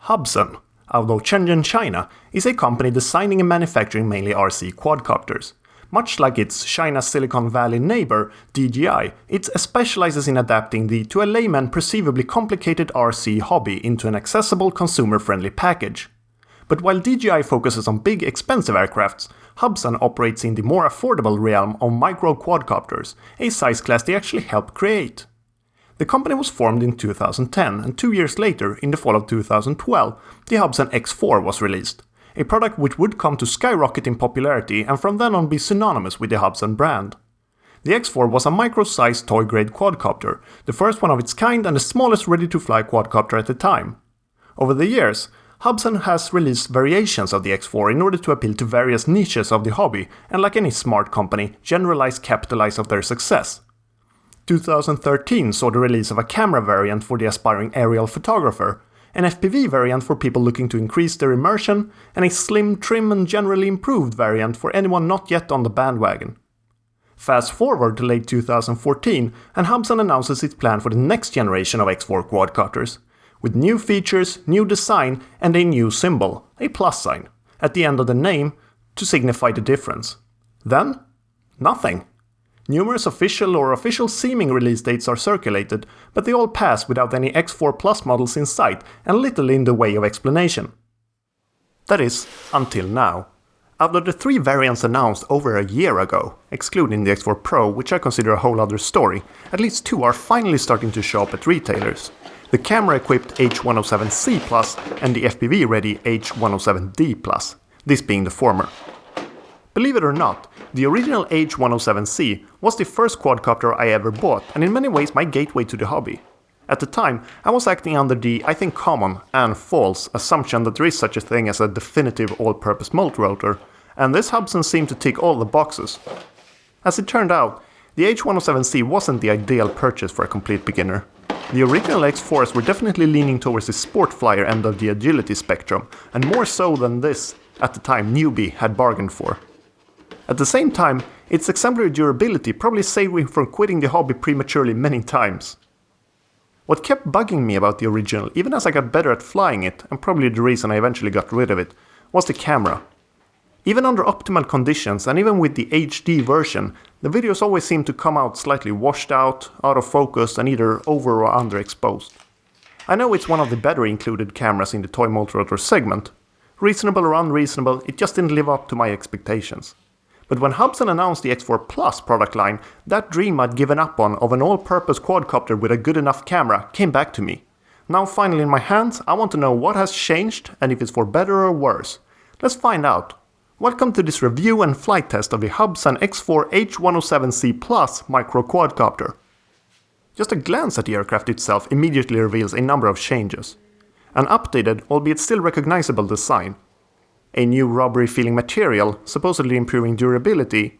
Hubsan, out of Shenzhen, China, is a company designing and manufacturing mainly RC quadcopters. Much like its China's Silicon Valley neighbor, DJI, it specializes in adapting the, to a layman, perceivably complicated RC hobby into an accessible, consumer-friendly package. But while DJI focuses on big, expensive aircrafts, Hubsan operates in the more affordable realm of micro quadcopters, a size class they actually helped create. The company was formed in 2010, and 2 years later, in the fall of 2012, the Hubsan X4 was released, a product which would come to skyrocket in popularity and from then on be synonymous with the Hubsan brand. The X4 was a micro-sized toy-grade quadcopter, the first one of its kind and the smallest ready-to-fly quadcopter at the time. Over the years, Hubsan has released variations of the X4 in order to appeal to various niches of the hobby and, like any smart company, capitalize of their success. 2013 saw the release of a camera variant for the aspiring aerial photographer, an FPV variant for people looking to increase their immersion, and a slim, trim and generally improved variant for anyone not yet on the bandwagon. Fast forward to late 2014, and Hubsan announces its plan for the next generation of X4 quadcopters, with new features, new design, and a new symbol, a plus sign, at the end of the name to signify the difference. Then, nothing. Numerous official or official-seeming release dates are circulated, but they all pass without any X4 Plus models in sight and little in the way of explanation. That is, until now. Out of the 3 variants announced over a year ago, excluding the X4 Pro, which I consider a whole other story, at least 2 are finally starting to show up at retailers. The camera-equipped H107C Plus and the FPV-ready H107D Plus, this being the former. Believe it or not, the original H107C was the first quadcopter I ever bought and in many ways my gateway to the hobby. At the time, I was acting under the, I think common, and false, assumption that there is such a thing as a definitive all-purpose multirotor, and this Hubsan seemed to tick all the boxes. As it turned out, the H107C wasn't the ideal purchase for a complete beginner. The original X4s were definitely leaning towards the sport flyer end of the agility spectrum, and more so than this, at the time, newbie had bargained for. At the same time, its exemplary durability probably saved me from quitting the hobby prematurely many times. What kept bugging me about the original, even as I got better at flying it, and probably the reason I eventually got rid of it, was the camera. Even under optimal conditions, and even with the HD version, the videos always seemed to come out slightly washed out of focus, and either over or underexposed. I know it's one of the better included cameras in the toy multirotor segment. Reasonable or unreasonable, it just didn't live up to my expectations. But when Hubsan announced the X4 Plus product line, that dream I'd given up on of an all-purpose quadcopter with a good enough camera came back to me. Now finally in my hands, I want to know what has changed and if it's for better or worse. Let's find out. Welcome to this review and flight test of the Hubsan X4 H107C Plus micro quadcopter. Just a glance at the aircraft itself immediately reveals a number of changes. An updated, albeit still recognizable design, a new rubbery-feeling material, supposedly improving durability,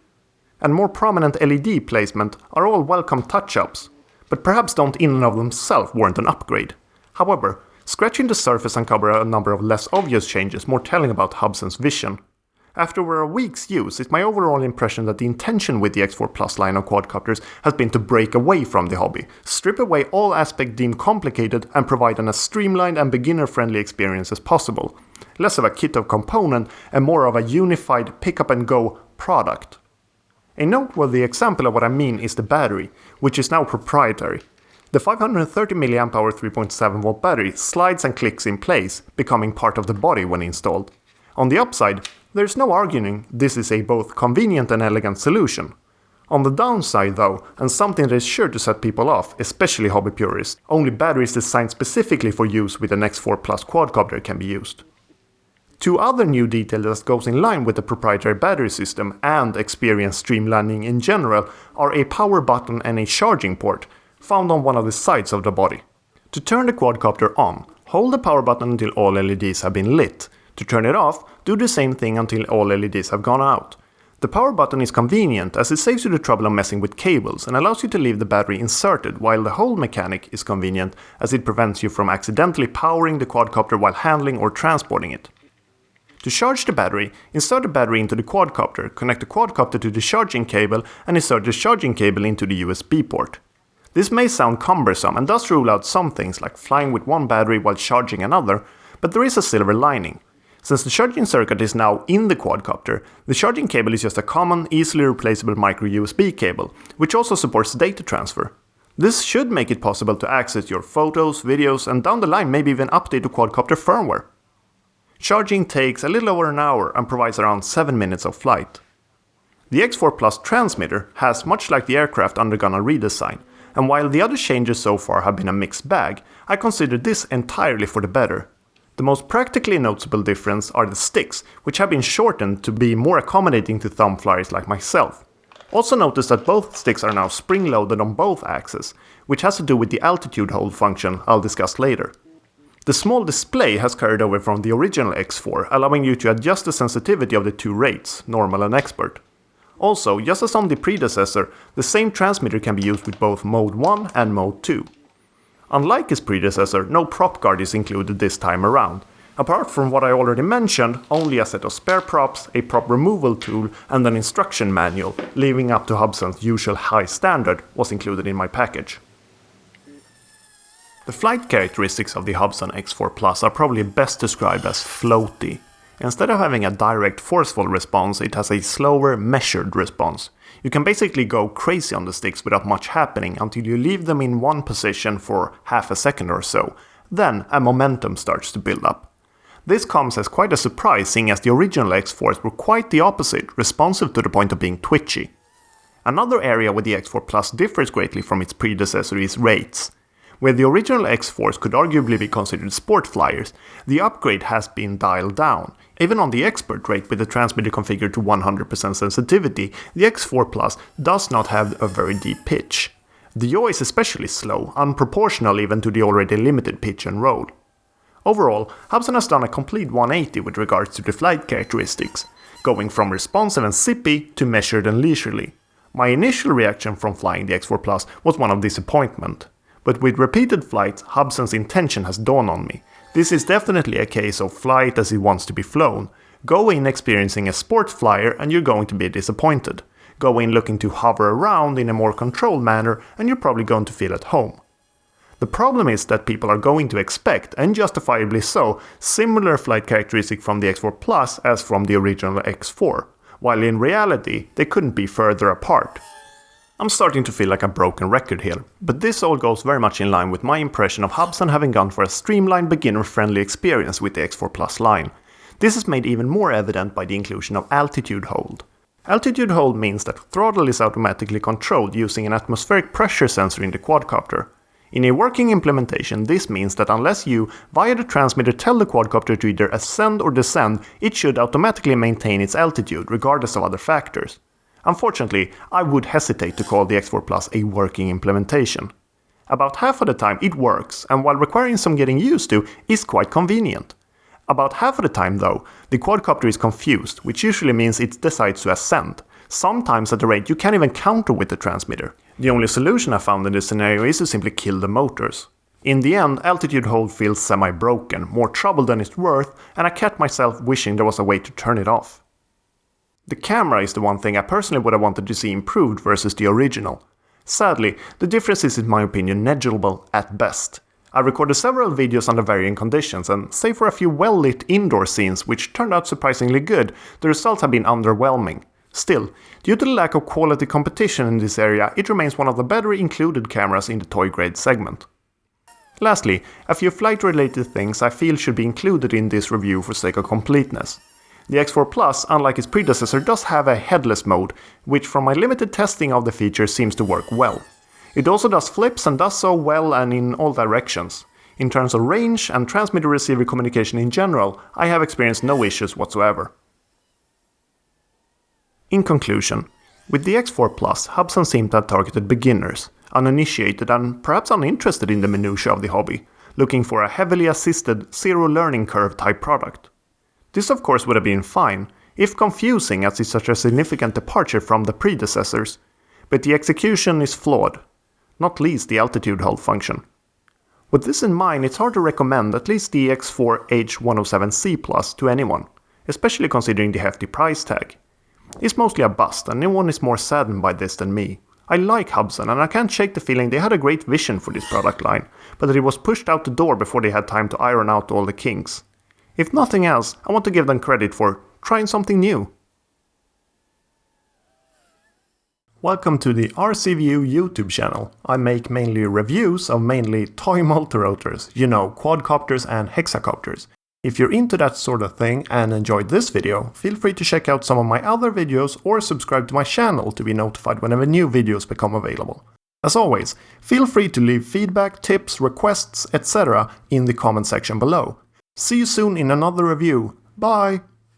and more prominent LED placement are all welcome touch-ups, but perhaps don't in and of themselves warrant an upgrade. However, scratching the surface uncovers a number of less obvious changes more telling about Hubsan's vision. After over a week's use, it's my overall impression that the intention with the X4 Plus line of quadcopters has been to break away from the hobby, strip away all aspects deemed complicated and provide an as streamlined and beginner-friendly experience as possible. Less of a kit of component and more of a unified pick-up-and-go product. A noteworthy example of what I mean is the battery, which is now proprietary. The 530 mAh 3.7V battery slides and clicks in place, becoming part of the body when installed. On the upside, there's no arguing this is a both convenient and elegant solution. On the downside though, and something that is sure to set people off, especially hobby purists, only batteries designed specifically for use with an X4 Plus quadcopter can be used. 2 other new details that goes in line with the proprietary battery system and experience streamlining in general are a power button and a charging port, found on one of the sides of the body. To turn the quadcopter on, hold the power button until all LEDs have been lit. To turn it off, do the same thing until all LEDs have gone out. The power button is convenient as it saves you the trouble of messing with cables and allows you to leave the battery inserted, while the hold mechanic is convenient as it prevents you from accidentally powering the quadcopter while handling or transporting it. To charge the battery, insert the battery into the quadcopter, connect the quadcopter to the charging cable and insert the charging cable into the USB port. This may sound cumbersome and does rule out some things like flying with one battery while charging another, But there is a silver lining. Since the charging circuit is now in the quadcopter, the charging cable is just a common, easily replaceable micro USB cable, which also supports data transfer. This should make it possible to access your photos, videos, and down the line maybe even update the quadcopter firmware. Charging takes a little over an hour and provides around 7 minutes of flight. The X4 Plus transmitter has, much like the aircraft, undergone a redesign, and while the other changes so far have been a mixed bag, I consider this entirely for the better. The most practically noticeable difference are the sticks, which have been shortened to be more accommodating to thumb flyers like myself. Also notice that both sticks are now spring-loaded on both axes, which has to do with the altitude hold function I'll discuss later. The small display has carried over from the original X4, allowing you to adjust the sensitivity of the two rates, normal and expert. Also, just as on the predecessor, the same transmitter can be used with both Mode 1 and Mode 2. Unlike his predecessor, no prop guard is included this time around. Apart from what I already mentioned, only a set of spare props, a prop removal tool, and an instruction manual, living up to Hubsan's usual high standard, was included in my package. The flight characteristics of the Hubsan X4 Plus are probably best described as floaty. Instead of having a direct forceful response, it has a slower, measured response. You can basically go crazy on the sticks without much happening until you leave them in one position for half a second or so. Then a momentum starts to build up. This comes as quite a surprise, seeing as the original X4s were quite the opposite, responsive to the point of being twitchy. Another area where the X4 Plus differs greatly from its predecessor is rates. Where the original X4s could arguably be considered sport flyers, the upgrade has been dialed down. Even on the expert rate with the transmitter configured to 100% sensitivity, the X4 Plus does not have a very deep pitch. The yaw is especially slow, unproportional even to the already limited pitch and roll. Overall, Hubsan has done a complete 180 with regards to the flight characteristics, going from responsive and zippy to measured and leisurely. My initial reaction from flying the X4 Plus was one of disappointment. But with repeated flights, Hubsan's intention has dawned on me. This is definitely a case of fly it as it wants to be flown. Go in experiencing a sport flyer and you're going to be disappointed. Go in looking to hover around in a more controlled manner and you're probably going to feel at home. The problem is that people are going to expect, and justifiably so, similar flight characteristics from the X4 Plus as from the original X4, while in reality they couldn't be further apart. I'm starting to feel like a broken record here, but this all goes very much in line with my impression of Hubsan having gone for a streamlined beginner-friendly experience with the X4 Plus line. This is made even more evident by the inclusion of altitude hold. Altitude hold means that throttle is automatically controlled using an atmospheric pressure sensor in the quadcopter. In a working implementation, this means that unless you, via the transmitter, tell the quadcopter to either ascend or descend, it should automatically maintain its altitude regardless of other factors. Unfortunately, I would hesitate to call the X4 Plus a working implementation. About half of the time it works, and while requiring some getting used to, is quite convenient. About half of the time though, the quadcopter is confused, which usually means it decides to ascend, sometimes at a rate you can't even counter with the transmitter. The only solution I found in this scenario is to simply kill the motors. In the end, altitude hold feels semi-broken, more trouble than it's worth, and I catch myself wishing there was a way to turn it off. The camera is the one thing I personally would have wanted to see improved versus the original. Sadly, the difference is in my opinion negligible at best. I recorded several videos under varying conditions, and save for a few well-lit indoor scenes which turned out surprisingly good, the results have been underwhelming. Still, due to the lack of quality competition in this area, it remains one of the better included cameras in the toy grade segment. Lastly, a few flight-related things I feel should be included in this review for sake of completeness. The X4 Plus, unlike its predecessor, does have a headless mode, which from my limited testing of the feature seems to work well. It also does flips and does so well and in all directions. In terms of range and transmitter-receiver communication in general, I have experienced no issues whatsoever. In conclusion, with the X4 Plus, Hubsan seemed to have targeted beginners, uninitiated and perhaps uninterested in the minutiae of the hobby, looking for a heavily assisted, zero learning curve type product. This of course would have been fine, if confusing as it's such a significant departure from the predecessors, but the execution is flawed, not least the altitude hold function. With this in mind, it's hard to recommend at least the X4 H107C Plus to anyone, especially considering the hefty price tag. It's mostly a bust, and no one is more saddened by this than me. I like Hubsan, and I can't shake the feeling they had a great vision for this product line, but that it was pushed out the door before they had time to iron out all the kinks. If nothing else, I want to give them credit for trying something new. Welcome to the RCView YouTube channel. I make mainly reviews of mainly toy multirotors, you know, quadcopters and hexacopters. If you're into that sort of thing and enjoyed this video, feel free to check out some of my other videos or subscribe to my channel to be notified whenever new videos become available. As always, feel free to leave feedback, tips, requests, etc. in the comment section below. See you soon in another review. Bye!